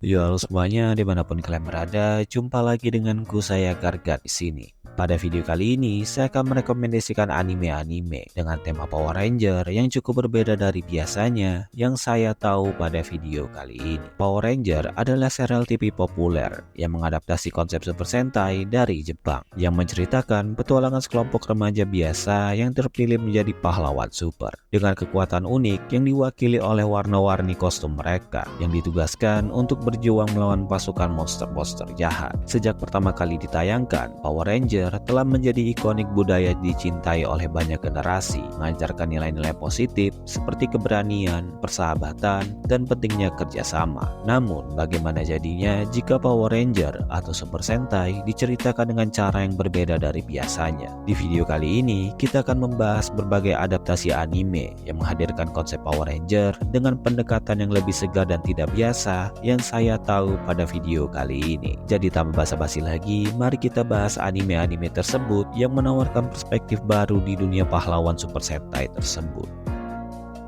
Yo, halo semuanya, dimanapun kalian berada, jumpa lagi denganku, saya Gargat di sini. Pada video kali ini, saya akan merekomendasikan anime-anime dengan tema Power Ranger yang cukup berbeda dari biasanya yang saya tahu pada video kali ini. Power Ranger adalah serial TV populer yang mengadaptasi konsep Super Sentai dari Jepang, yang menceritakan petualangan sekelompok remaja biasa yang terpilih menjadi pahlawan super, dengan kekuatan unik yang diwakili oleh warna-warni kostum mereka, yang ditugaskan untuk berjuang melawan pasukan monster-monster jahat. Sejak pertama kali ditayangkan, Power Ranger telah menjadi ikonik budaya dicintai oleh banyak generasi, mengajarkan nilai-nilai positif seperti keberanian, persahabatan, dan pentingnya kerjasama. Namun, bagaimana jadinya jika Power Ranger atau Super Sentai diceritakan dengan cara yang berbeda dari biasanya? Di video kali ini, kita akan membahas berbagai adaptasi anime yang menghadirkan konsep Power Ranger dengan pendekatan yang lebih segar dan tidak biasa yang saya tahu pada video kali ini. Jadi tanpa basa-basi lagi, mari kita bahas anime-anime tersebut yang menawarkan perspektif baru di dunia pahlawan Super Sentai tersebut.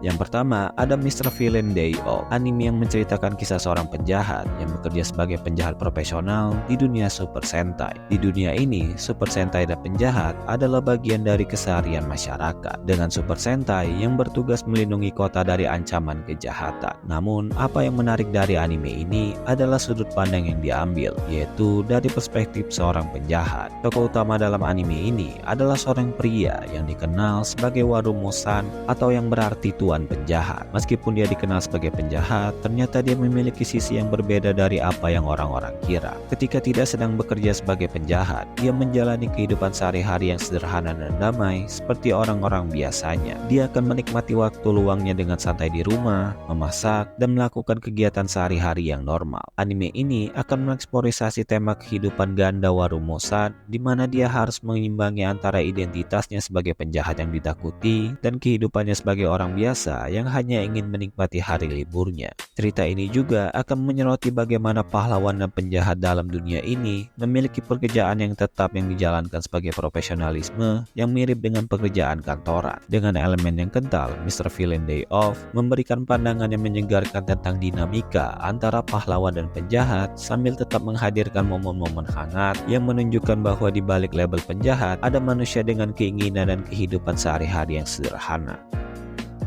Yang pertama, ada Mr. Villain Day Off, anime yang menceritakan kisah seorang penjahat yang bekerja sebagai penjahat profesional di dunia Super Sentai. Di dunia ini, Super Sentai dan penjahat adalah bagian dari keseharian masyarakat, dengan Super Sentai yang bertugas melindungi kota dari ancaman kejahatan. Namun, apa yang menarik dari anime ini adalah sudut pandang yang diambil, yaitu dari perspektif seorang penjahat. Tokoh utama dalam anime ini adalah seorang pria yang dikenal sebagai Warumo-san, atau yang berarti tuan penjahat. Meskipun dia dikenal sebagai penjahat, ternyata dia memiliki sisi yang berbeda dari apa yang orang-orang kira. Ketika tidak sedang bekerja sebagai penjahat, dia menjalani kehidupan sehari-hari yang sederhana dan damai seperti orang-orang biasanya. Dia akan menikmati waktu luangnya dengan santai di rumah, memasak, dan melakukan kegiatan sehari-hari yang normal. Anime ini akan mengeksplorasi tema kehidupan ganda Warumo-san, di mana dia harus mengimbangi antara identitasnya sebagai penjahat yang ditakuti dan kehidupannya sebagai orang biasa yang hanya ingin menikmati hari liburnya. Cerita ini juga akan menyoroti bagaimana pahlawan dan penjahat dalam dunia ini memiliki pekerjaan yang tetap yang dijalankan sebagai profesionalisme yang mirip dengan pekerjaan kantoran. Dengan elemen yang kental, Mr. Villain Day Off memberikan pandangan yang menyegarkan tentang dinamika antara pahlawan dan penjahat sambil tetap menghadirkan momen-momen hangat yang menunjukkan bahwa di balik label penjahat ada manusia dengan keinginan dan kehidupan sehari-hari yang sederhana.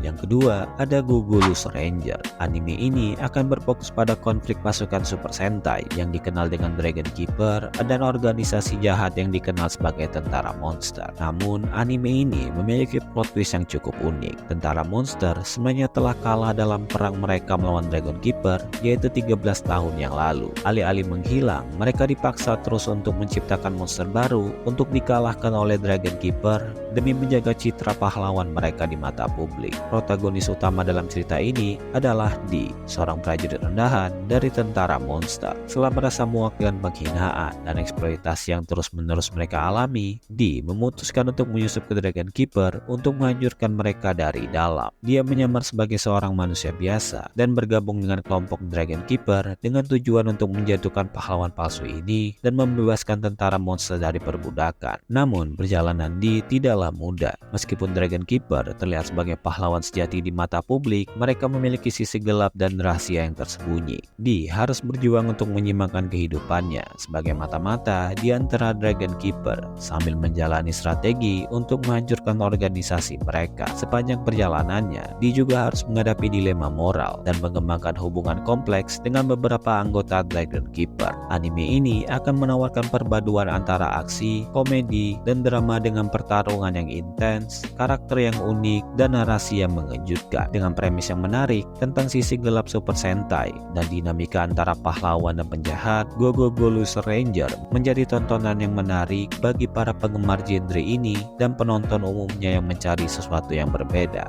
Yang kedua, ada Gugulus Ranger. Anime ini akan berfokus pada konflik pasukan Super Sentai yang dikenal dengan Dragon Keeper dan organisasi jahat yang dikenal sebagai tentara monster. Namun, anime ini memiliki plot twist yang cukup unik. Tentara monster sebenarnya telah kalah dalam perang mereka melawan Dragon Keeper, yaitu 13 tahun yang lalu. Alih-alih menghilang, mereka dipaksa terus untuk menciptakan monster baru untuk dikalahkan oleh Dragon Keeper demi menjaga citra pahlawan mereka di mata publik. Protagonis utama dalam cerita ini adalah Dee, seorang prajurit rendahan dari tentara monster. Setelah merasa muak dengan penghinaan dan eksploitasi yang terus-menerus mereka alami, Dee memutuskan untuk menyusup ke Dragon Keeper untuk menghancurkan mereka dari dalam. Dia menyamar sebagai seorang manusia biasa dan bergabung dengan kelompok Dragon Keeper dengan tujuan untuk menjatuhkan pahlawan palsu ini dan membebaskan tentara monster dari perbudakan. Namun, perjalanan Dee tidaklah mudah. Meskipun Dragon Keeper terlihat sebagai pahlawan sejati di mata publik, mereka memiliki sisi gelap dan rahasia yang tersembunyi. Dee harus berjuang untuk menyimakkan kehidupannya sebagai mata-mata di antara Dragon Keeper sambil menjalani strategi untuk menghancurkan organisasi mereka. Sepanjang perjalanannya, Dee juga harus menghadapi dilema moral dan mengembangkan hubungan kompleks dengan beberapa anggota Dragon Keeper. Anime ini akan menawarkan perpaduan antara aksi, komedi, dan drama dengan pertarungan yang intens, karakter yang unik, dan narasi yang mengejutkan, dengan premis yang menarik tentang sisi gelap Super Sentai dan dinamika antara pahlawan dan penjahat. Gugulus Ranger menjadi tontonan yang menarik bagi para penggemar genre ini dan penonton umumnya yang mencari sesuatu yang berbeda.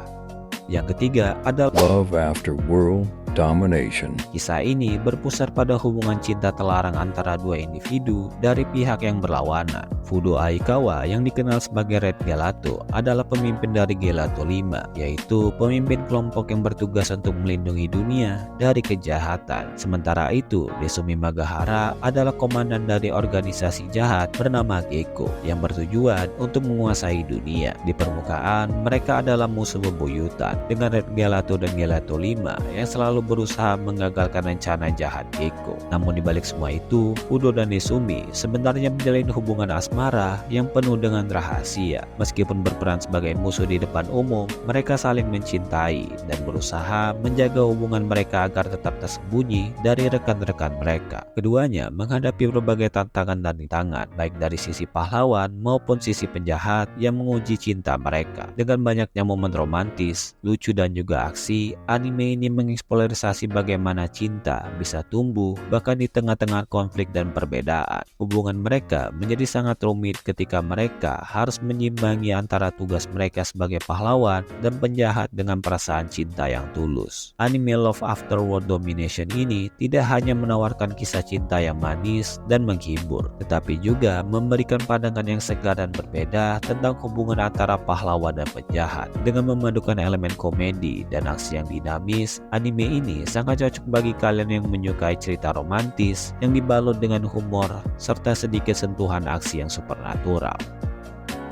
Yang ketiga adalah Love After World Domination. Kisah ini berpusat pada hubungan cinta terlarang antara dua individu dari pihak yang berlawanan. Fudo Aikawa yang dikenal sebagai Red Gelato adalah pemimpin dari Gelato 5, yaitu pemimpin kelompok yang bertugas untuk melindungi dunia dari kejahatan. Sementara itu, Desumi Magahara adalah komandan dari organisasi jahat bernama Gecko yang bertujuan untuk menguasai dunia. Di permukaan, mereka adalah musuh bebuyutan, dengan Red Gelato dan Gelato 5 yang selalu berusaha menggagalkan rencana jahat Gekko. Namun dibalik semua itu, Udo dan Izumi sebenarnya menjalin hubungan asmara yang penuh dengan rahasia. Meskipun berperan sebagai musuh di depan umum, mereka saling mencintai dan berusaha menjaga hubungan mereka agar tetap tersembunyi dari rekan-rekan mereka. Keduanya menghadapi berbagai tantangan dan rintangan, baik dari sisi pahlawan maupun sisi penjahat yang menguji cinta mereka. Dengan banyaknya momen romantis, lucu dan juga aksi, anime ini mengeksplorasi bagaimana cinta bisa tumbuh bahkan di tengah-tengah konflik dan perbedaan. Hubungan mereka menjadi sangat rumit ketika mereka harus menyimbangi antara tugas mereka sebagai pahlawan dan penjahat dengan perasaan cinta yang tulus. Anime Love After World Domination ini tidak hanya menawarkan kisah cinta yang manis dan menghibur, tetapi juga memberikan pandangan yang segar dan berbeda tentang hubungan antara pahlawan dan penjahat. Dengan memadukan elemen komedi dan aksi yang dinamis, anime ini sangat cocok bagi kalian yang menyukai cerita romantis yang dibalut dengan humor serta sedikit sentuhan aksi yang supernatural.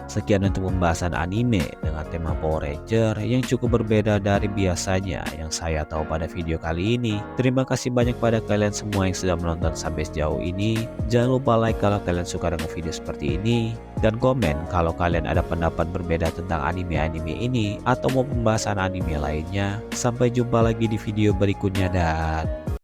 Sekian untuk pembahasan anime dengan tema Power Ranger yang cukup berbeda dari biasanya yang saya tahu pada video kali ini. Terima kasih banyak pada kalian semua yang sudah menonton sampai sejauh ini. Jangan lupa like kalau kalian suka dengan video seperti ini, dan komen kalau kalian ada pendapat berbeda tentang anime-anime ini atau mau pembahasan anime lainnya. Sampai jumpa lagi di video berikutnya dan